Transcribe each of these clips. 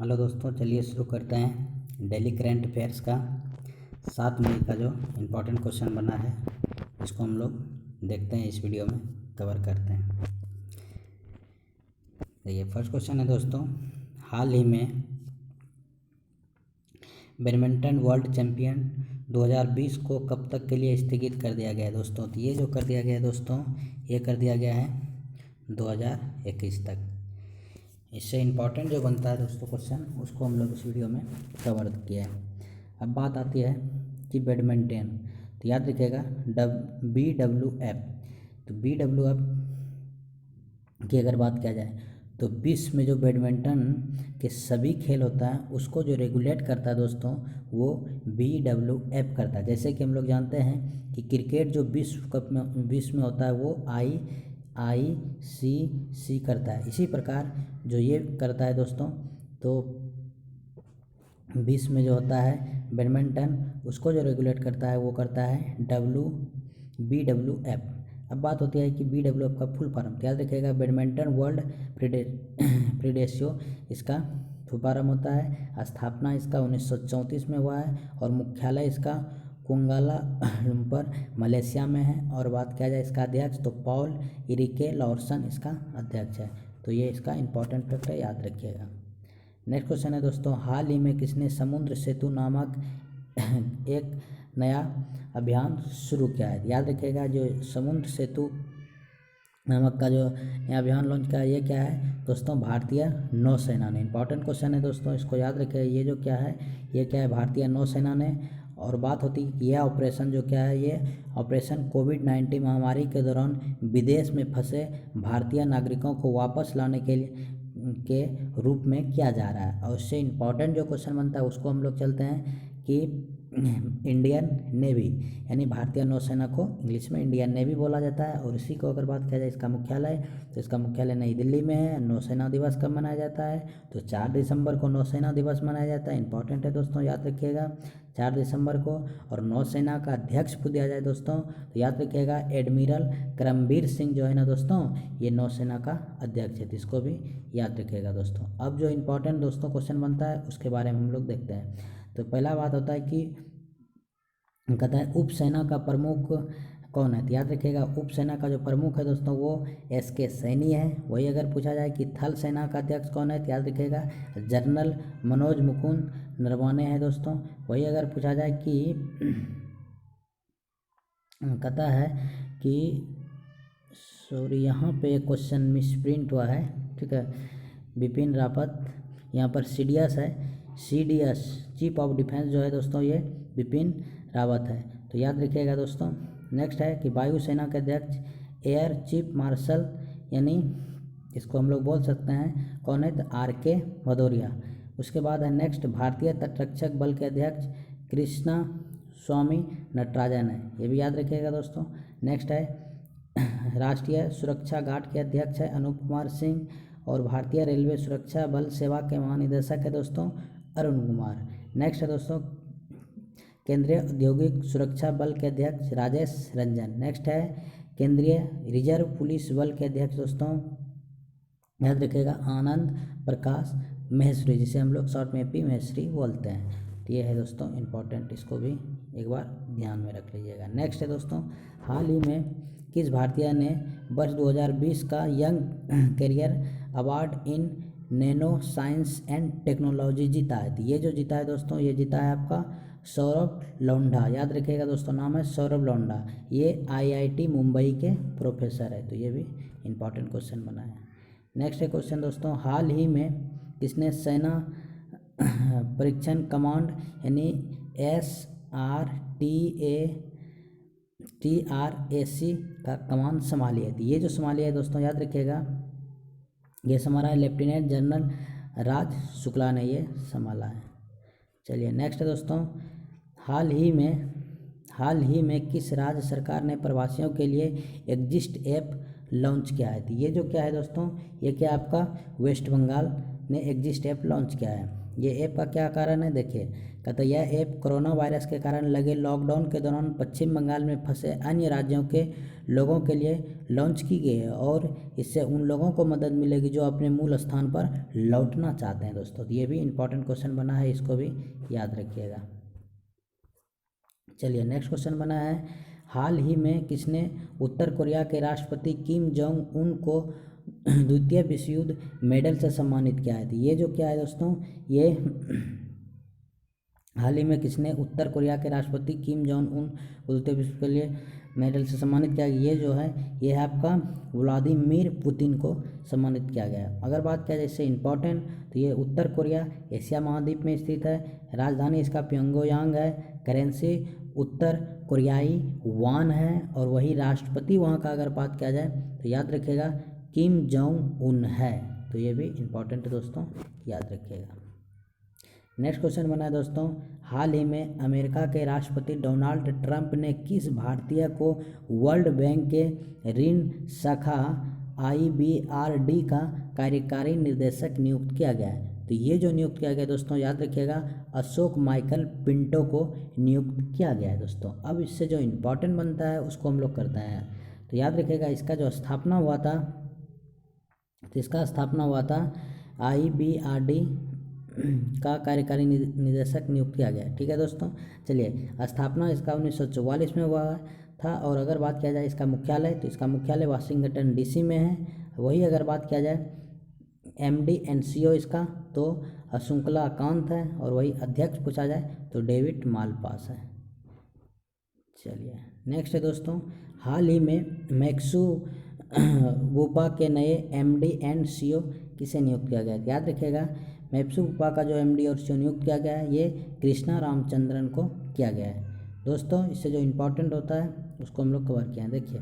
Hello दोस्तों, चलिए शुरू करते हैं डेली करंट अफेयर्स का 7 मई का जो इम्पोर्टेंट क्वेश्चन बना है इसको हम लोग देखते हैं, इस वीडियो में कवर करते हैं। देखिए, फर्स्ट क्वेश्चन है दोस्तों, हाल ही में बैडमिंटन वर्ल्ड चैंपियन 2020 को कब तक के लिए स्थगित कर दिया गया है दोस्तों। तो ये जो कर दिया गया है दोस्तों, ये कर दिया गया है 2021 तक। इससे इम्पॉर्टेंट जो बनता है दोस्तों क्वेश्चन, उसको हम लोग इस वीडियो में कवर किया है। अब बात आती है कि बैडमिंटन, तो याद रखिएगा BWF। तो BWF की अगर बात किया जाए तो विश्व में जो बैडमिंटन के सभी खेल होता है उसको जो रेगुलेट करता है दोस्तों, वो BWF करता है। जैसे कि हम लोग जानते हैं कि क्रिकेट जो विश्व में होता है वो ICC करता है। इसी प्रकार जो ये करता है दोस्तों, तो विश्व में जो होता है बैडमिंटन, उसको जो रेगुलेट करता है वो करता है BWF। अब बात होती है कि BWF का फुल फॉर्म, याद रखिएगा बैडमिंटन वर्ल्ड फेडरेशन, इसका फुल फॉर्म होता है। स्थापना इसका 1934 में हुआ है और मुख्यालय इसका कुआलालंपुर मलेशिया में है। और बात किया जाए इसका अध्यक्ष, तो पॉल इरिके लॉर्सन इसका अध्यक्ष है। तो ये इसका इंपॉर्टेंट फैक्ट है, याद रखिएगा। नेक्स्ट क्वेश्चन है दोस्तों, हाल ही में किसने समुद्र सेतु नामक एक नया अभियान शुरू किया है। याद रखिएगा, जो समुद्र सेतु नामक का जो नया अभियान लॉन्च किया है, ये क्या है दोस्तों, भारतीय नौसेना ने। इंपॉर्टेंट क्वेश्चन है दोस्तों, इसको याद रखिएगा। ये जो क्या है, ये क्या है, भारतीय नौसेना ने। और बात होती है कि यह ऑपरेशन जो क्या है, ये ऑपरेशन कोविड-19 महामारी के दौरान विदेश में फंसे भारतीय नागरिकों को वापस लाने के रूप में किया जा रहा है। और उससे इम्पॉर्टेंट जो क्वेश्चन बनता है उसको हम लोग चलते हैं कि इंडियन नेवी, यानी भारतीय नौसेना को इंग्लिश में इंडियन नेवी बोला जाता है। और इसी को अगर बात किया जाए इसका मुख्यालय, तो इसका मुख्यालय नई दिल्ली में है। नौसेना दिवस कब मनाया जाता है, तो 4 दिसंबर को नौसेना दिवस मनाया जाता है। इंपॉर्टेंट है दोस्तों, याद रखिएगा 4 दिसंबर को। और नौसेना का अध्यक्ष को दिया जाए दोस्तों, तो याद रखिएगा एडमिरल करमबीर सिंह जो है ना दोस्तों, ये नौसेना का अध्यक्ष है। तो इसको भी याद रखिएगा दोस्तों। अब जो इम्पोर्टेंट दोस्तों क्वेश्चन बनता है उसके बारे में हम लोग देखते हैं। तो पहला बात होता है कि कहता है उप सेना का प्रमुख कौन है। तो याद रखिएगा उप सेना का जो प्रमुख है दोस्तों, वो SK सैनी है। वही अगर पूछा जाए कि थल सेना का अध्यक्ष कौन है, तो याद रखिएगा जनरल मनोज मुकुंद नरवणे है दोस्तों। वही अगर पूछा जाए कि कहता है कि सॉरी, यहाँ पे क्वेश्चन मिसप्रिंट हुआ है, ठीक है। बिपिन रावत, यहाँ पर CDS है, CDS चीफ ऑफ डिफेंस जो है दोस्तों, ये बिपिन रावत है। तो याद रखिएगा दोस्तों। नेक्स्ट है कि वायुसेना के अध्यक्ष एयर चीफ मार्शल, यानी इसको हम लोग बोल सकते हैं कौन है, तो RK भदौरिया। उसके बाद है नेक्स्ट, भारतीय तटरक्षक बल के अध्यक्ष कृष्णा स्वामी नटराजन है। ये भी याद रखिएगा दोस्तों। नेक्स्ट है राष्ट्रीय सुरक्षा गार्ड के अध्यक्ष है अनूप कुमार सिंह। और भारतीय रेलवे सुरक्षा बल सेवा के महानिदेशक है दोस्तों अरुण कुमार। नेक्स्ट है दोस्तों केंद्रीय औद्योगिक सुरक्षा बल के अध्यक्ष राजेश रंजन। नेक्स्ट है केंद्रीय रिजर्व पुलिस बल के अध्यक्ष दोस्तों, याद रखिएगा आनंद प्रकाश महेश्वरी, जिसे हम लोग शॉर्ट में P महेश्वरी बोलते हैं। तो ये है दोस्तों इम्पोर्टेंट, इसको भी एक बार ध्यान में रख लीजिएगा। नेक्स्ट है दोस्तों, हाल ही में किस भारतीय ने वर्ष 2020 का young career award in nano science and technology जीता है। तो ये जो जीता है दोस्तों, ये जीता है आपका सौरभ लोंढा। याद रखिएगा दोस्तों, नाम है सौरभ लोंढा। ये IIT मुंबई के प्रोफेसर है। तो ये भी इंपॉर्टेंट क्वेश्चन बना है। नेक्स्ट है क्वेश्चन दोस्तों, हाल ही में किसने सेना परीक्षण कमांड यानी TRAC का कमान संभाली है। तो ये जो संभाली है दोस्तों, याद रखिएगा ये संभाला है लेफ्टिनेंट जनरल राज शुक्ला ने ये संभाला है। चलिए नेक्स्ट है दोस्तों, हाल ही में किस राज्य सरकार ने प्रवासियों के लिए एग्जिस्ट ऐप लॉन्च किया है। तो ये जो क्या है दोस्तों, ये क्या आपका वेस्ट बंगाल ने एग्जिस्ट ऐप लॉन्च किया है। ये ऐप का क्या कारण है, देखिए कहते हैं यह ऐप कोरोना वायरस के कारण लगे लॉकडाउन के दौरान पश्चिम बंगाल में फंसे अन्य राज्यों के लोगों के लिए लॉन्च की गई है और इससे उन लोगों को मदद मिलेगी जो अपने मूल स्थान पर लौटना चाहते हैं दोस्तों। तो ये भी इंपॉर्टेंट क्वेश्चन बना है, इसको भी याद रखिएगा। चलिए नेक्स्ट क्वेश्चन बना है, हाल ही में किसने उत्तर कोरिया के राष्ट्रपति किम जोंग उन को द्वितीय विश्व युद्ध मेडल से सम्मानित किया है? तो ये जो क्या है दोस्तों, ये हाल ही में किसने उत्तर कोरिया के राष्ट्रपति किम जोंग उन को द्वितीय विश्व के लिए मेडल से सम्मानित किया? ये जो है ये है आपका व्लादिमीर पुतिन को सम्मानित किया गया। अगर बात किया जाए इससे इम्पोर्टेंट, तो ये उत्तर कोरिया एशिया महाद्वीप में स्थित है, राजधानी इसका प्योंगयांग है, करेंसी उत्तर कोरियाई वान है और वही राष्ट्रपति वहाँ का अगर बात किया जाए तो याद रखिएगा किम जोंग उन है। तो ये भी इम्पोर्टेंट है दोस्तों, याद रखिएगा। नेक्स्ट क्वेश्चन बना है दोस्तों, हाल ही में अमेरिका के राष्ट्रपति डोनाल्ड ट्रंप ने किस भारतीय को वर्ल्ड बैंक के ऋण शाखा IBRD का कार्यकारी निर्देशक नियुक्त किया गया है? तो ये जो नियुक्त किया गया दोस्तों, याद रखिएगा अशोक माइकल पिंटो को नियुक्त किया गया है दोस्तों। अब इससे जो इम्पोर्टेंट बनता है उसको हम लोग करते हैं। तो याद रखिएगा इसका जो स्थापना हुआ था, तो इसका स्थापना हुआ था IBRD का कार्यकारी निदेशक नियुक्त किया गया। ठीक है दोस्तों, चलिए स्थापना इसका 1944 में हुआ था और अगर बात किया जाए इसका मुख्यालय, तो इसका मुख्यालय वाशिंगटन DC में है। वही अगर बात किया जाए MD NCO इसका तो अशुक्ला कांत है और वही अध्यक्ष पूछा जाए तो डेविड मालपास है। चलिए नेक्स्ट है दोस्तों, हाल ही में मैक्सू वोपा के नए MD एंड CO किसे नियुक्त किया गया? याद रखिएगा मैप्सुपा का जो MD और CO नियुक्त किया गया है ये कृष्णा रामचंद्रन को किया गया है दोस्तों। इससे जो इम्पोर्टेंट होता है उसको हम लोग कवर किया है। देखिए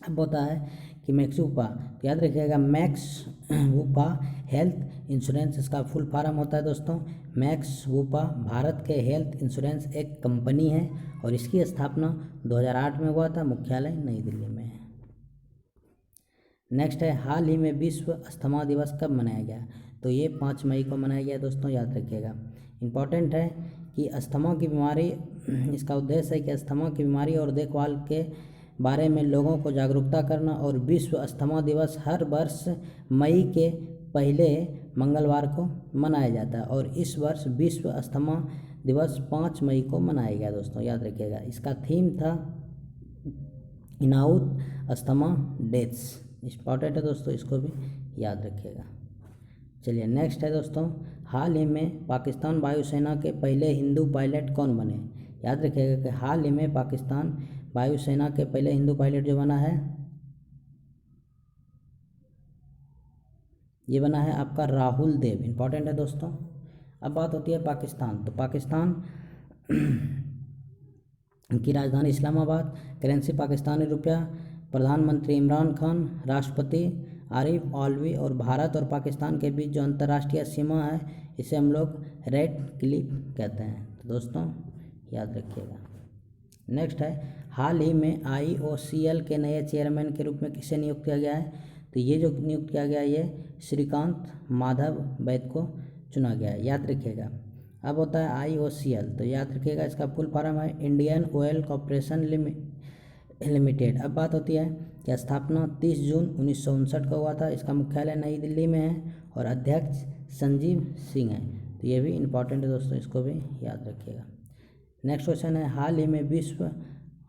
अब होता है कि मैक्सुपा, तो याद रखिएगा मैक्स वोपा हेल्थ इंश्योरेंस इसका फुल फॉर्म होता है दोस्तों। मैक्स वोपा भारत के हेल्थ इंश्योरेंस एक कंपनी है और इसकी स्थापना 2008 में हुआ था, मुख्यालय नई दिल्ली में है। नेक्स्ट है, हाल ही में विश्व अस्थमा दिवस कब मनाया गया? तो ये 5 मई को मनाया गया दोस्तों, याद रखिएगा। इम्पॉर्टेंट है कि अस्थमा की बीमारी, इसका उद्देश्य है कि अस्थमा की बीमारी और देखभाल के बारे में लोगों को जागरूकता करना और विश्व अस्थमा दिवस हर वर्ष मई के पहले मंगलवार को मनाया जाता है और इस वर्ष विश्व अस्थमा दिवस 5 मई को मनाया गया दोस्तों, याद रखिएगा। इसका थीम था इनाउट अस्थमा डेथ्स, इम्पॉर्टेंट है दोस्तों, इसको भी याद रखिएगा। चलिए नेक्स्ट है दोस्तों, हाल ही में पाकिस्तान वायुसेना के पहले हिंदू पायलट कौन बने? याद रखिएगा कि हाल ही में पाकिस्तान वायुसेना के पहले हिंदू पायलट जो बना है ये बना है आपका राहुल देव, इम्पॉर्टेंट है दोस्तों। अब बात होती है पाकिस्तान, तो पाकिस्तान की राजधानी इस्लामाबाद, करेंसी पाकिस्तानी रुपया, प्रधानमंत्री इमरान खान, राष्ट्रपति आरिफ अलवी और भारत और पाकिस्तान के बीच जो अंतर्राष्ट्रीय सीमा है इसे हम लोग रेड क्लिफ कहते हैं। तो दोस्तों याद रखिएगा। नेक्स्ट है, हाल ही में IOCL के नए चेयरमैन के रूप में किसे नियुक्त किया गया है? तो ये जो नियुक्त किया गया है ये श्रीकांत माधव वैद को चुना गया है, याद रखिएगा। अब होता है IOCL, तो याद रखिएगा इसका फुल फॉर्म है इंडियन ऑयल कॉरपोरेशन लिमिटेड। अब बात होती है कि स्थापना 30 जून 1959 को हुआ था, इसका मुख्यालय नई दिल्ली में है और अध्यक्ष संजीव सिंह है। तो ये भी इम्पॉर्टेंट है दोस्तों, इसको भी याद रखिएगा। नेक्स्ट क्वेश्चन है, हाल ही में विश्व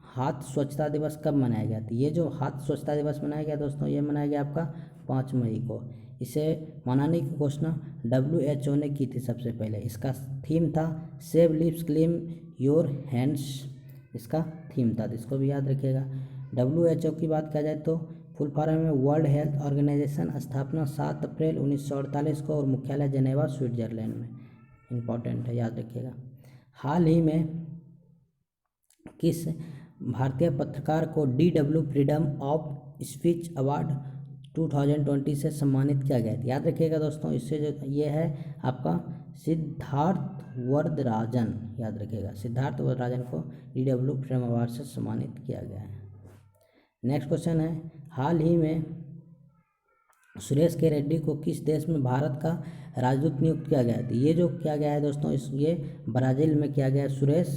हाथ स्वच्छता दिवस कब मनाया गया? तो ये जो हाथ स्वच्छता दिवस मनाया गया दोस्तों, ये मनाया गया आपका 5 मई को। इसे मनाने की घोषणा WHO ने की थी सबसे पहले। इसका थीम था save lives clean your hands, इसका थीम था, तो इसको भी याद रखिएगा। WHO की बात किया जाए तो फुल फॉर्म में वर्ल्ड हेल्थ ऑर्गेनाइजेशन, स्थापना 7 अप्रैल 1948 को और मुख्यालय जेनेवा स्विट्जरलैंड में, इम्पॉर्टेंट है, याद रखिएगा। हाल ही में किस भारतीय पत्रकार को DW freedom of speech award 2020 से सम्मानित किया गया? याद रखिएगा दोस्तों, इससे जो ये है आपका सिद्धार्थ वरदराजन, याद रखिएगा, सिद्धार्थ वरदराजन को DW फ्रीडम अवार्ड से सम्मानित किया गया है। नेक्स्ट क्वेश्चन है, हाल ही में सुरेश के रेड्डी को किस देश में भारत का राजदूत नियुक्त किया गया है? तो ये जो किया गया है दोस्तों, ये ब्राज़ील में किया गया है। सुरेश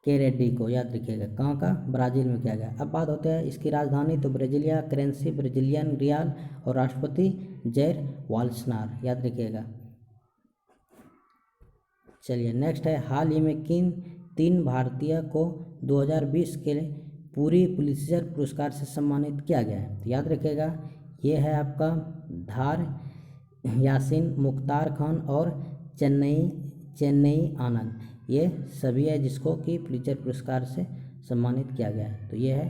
के रेड्डी को याद रखिएगा, कहाँ का? ब्राज़ील में किया गया। अब बात होता है इसकी राजधानी, तो ब्राज़ीलिया करेंसी, ब्राज़ीलियन रियाल, और राष्ट्रपति जैर बोल्सोनारो, याद रखिएगा। चलिए नेक्स्ट है, हाल ही में किन 3 भारतीय को 2020 के पूरी पुलित्ज़र पुरस्कार से सम्मानित किया गया है? तो याद रखिएगा, ये है आपका धार यासीन, मुख्तार खान और चेन्नई आनंद, ये सभी है जिसको कि पुलित्ज़र पुरस्कार से सम्मानित किया गया है। तो ये है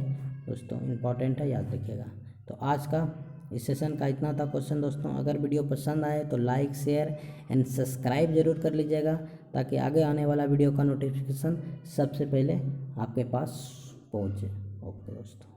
दोस्तों, इम्पॉर्टेंट है, याद रखिएगा। तो आज का इस सेशन का इतना था क्वेश्चन दोस्तों। अगर वीडियो पसंद आए तो लाइक, शेयर एंड सब्सक्राइब जरूर कर लीजिएगा, ताकि आगे आने वाला वीडियो का नोटिफिकेशन सबसे पहले आपके पास पहुँचे। ओके दोस्तों।